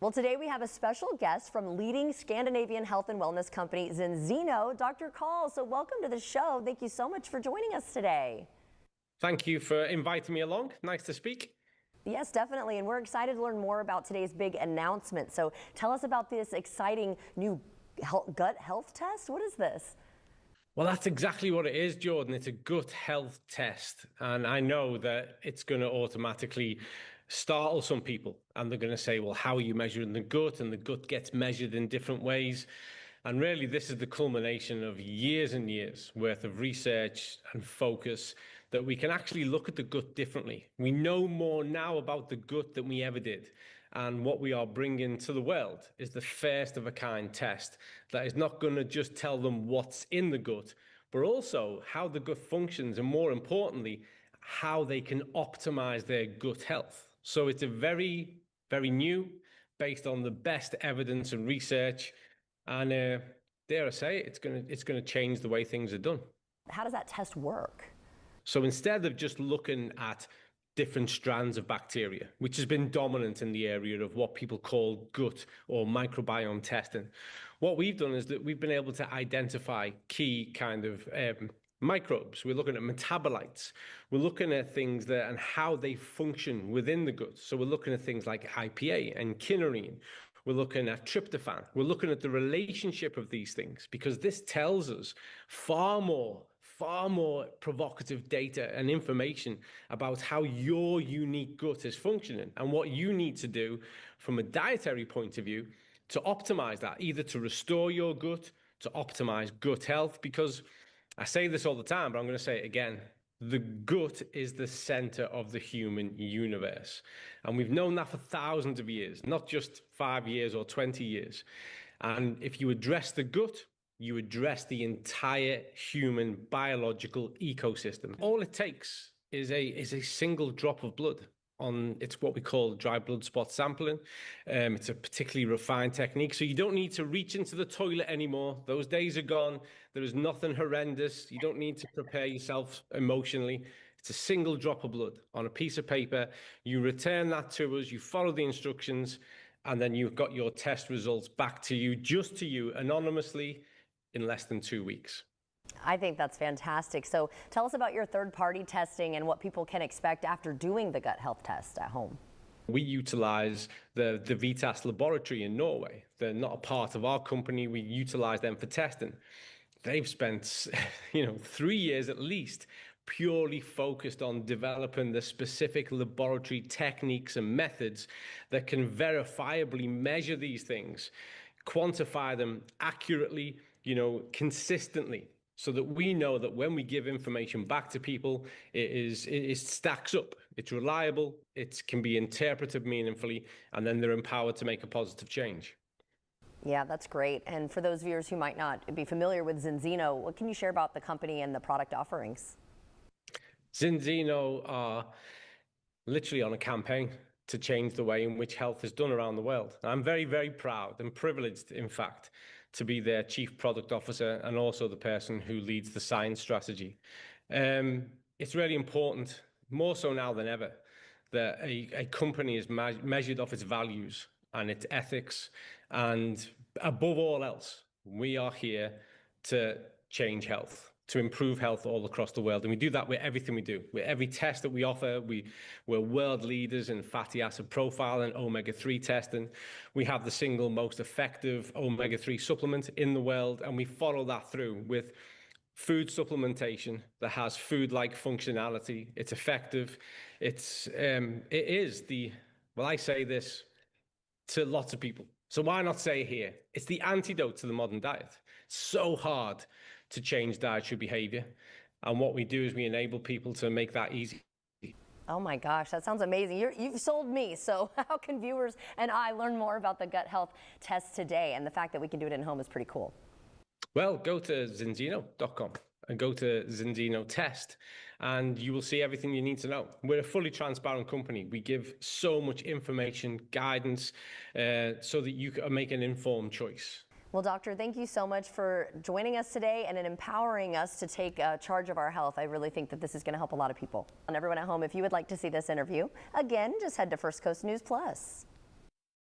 Well, today we have a special guest from leading Scandinavian health and wellness company Zinzino, Dr. Call. So welcome to the show. Thank you so much for joining us today. Thank you for inviting me along. Nice to speak. Yes, definitely. And we're excited to learn more about today's big announcement. So tell us about this exciting new gut health test. What is this? Well, that's exactly what it is, Jordan. It's a gut health test. And I know that it's going to automatically startle some people. And they're going to say, well, how are you measuring the gut? And the gut gets measured in different ways. And really, this is the culmination of years and years worth of research and focus that we can actually look at the gut differently. We know more now about the gut than we ever did. And what we are bringing to the world is the first of a kind test that is not going to just tell them what's in the gut, but also how the gut functions, and more importantly, how they can optimize their gut health. So it's a very, very new, based on the best evidence and research. And dare I say, it's going to change the way things are done. How does that test work? So instead of just looking at different strands of bacteria, which has been dominant in the area of what people call gut or microbiome testing, what we've done is that we've been able to identify key kind of microbes. We're looking at metabolites. We're looking at things that and how they function within the gut. So we're looking at things like IPA and kinorine. We're looking at tryptophan. We're looking at the relationship of these things, because this tells us far more provocative data and information about how your unique gut is functioning and what you need to do from a dietary point of view to optimize that, either to restore your gut, to optimize gut health. Because I say this all the time, but I'm going to say it again. The gut is the center of the human universe. And we've known that for thousands of years, not just 5 years or 20 years. And if you address the gut, you address the entire human biological ecosystem. All it takes is a single drop of blood. It's what we call dry blood spot sampling. It's a particularly refined technique, so you don't need to reach into the toilet anymore. Those days are gone. There is nothing horrendous. You don't need to prepare yourself emotionally. It's a single drop of blood on a piece of paper. You return that to us, you follow the instructions, and then you've got your test results back to you, just to you, anonymously, in less than 2 weeks. I think that's fantastic. So tell us about your third-party testing and what people can expect after doing the gut health test at home. We utilize the Vitas laboratory in Norway. They're not a part of our company. We utilize them for testing. They've spent 3 years at least purely focused on developing the specific laboratory techniques and methods that can verifiably measure these things, quantify them accurately, consistently, so that we know that when we give information back to people, it stacks up, it's reliable, it can be interpreted meaningfully, and then they're empowered to make a positive change. Yeah, that's great. And for those viewers who might not be familiar with Zinzino, what can you share about the company and the product offerings? Zinzino are literally on a campaign to change the way in which health is done around the world. I'm very, very proud and privileged, in fact, to be their chief product officer and also the person who leads the science strategy. It's really important, more so now than ever, that a company is measured off its values and its ethics. And above all else, we are here to change health, to improve health all across the world. And we do that with everything we do. With every test that we offer, we're world leaders in fatty acid profile and omega-3 testing. We have the single most effective omega-3 supplement in the world, and we follow that through with food supplementation that has food-like functionality. It's effective. I say this to lots of people, so why not say it here? It's the antidote to the modern diet. It's so hard to change dietary behavior. And what we do is we enable people to make that easy. Oh my gosh, that sounds amazing. You've sold me. So how can viewers and I learn more about the gut health test today? And the fact that we can do it at home is pretty cool. Well, go to zinzino.com and go to Zinzino Test, and you will see everything you need to know. We're a fully transparent company. We give so much information, guidance, so that you can make an informed choice. Well, doctor, thank you so much for joining us today and in empowering us to take charge of our health. I really think that this is going to help a lot of people. And everyone at home, if you would like to see this interview, again, just head to First Coast News Plus.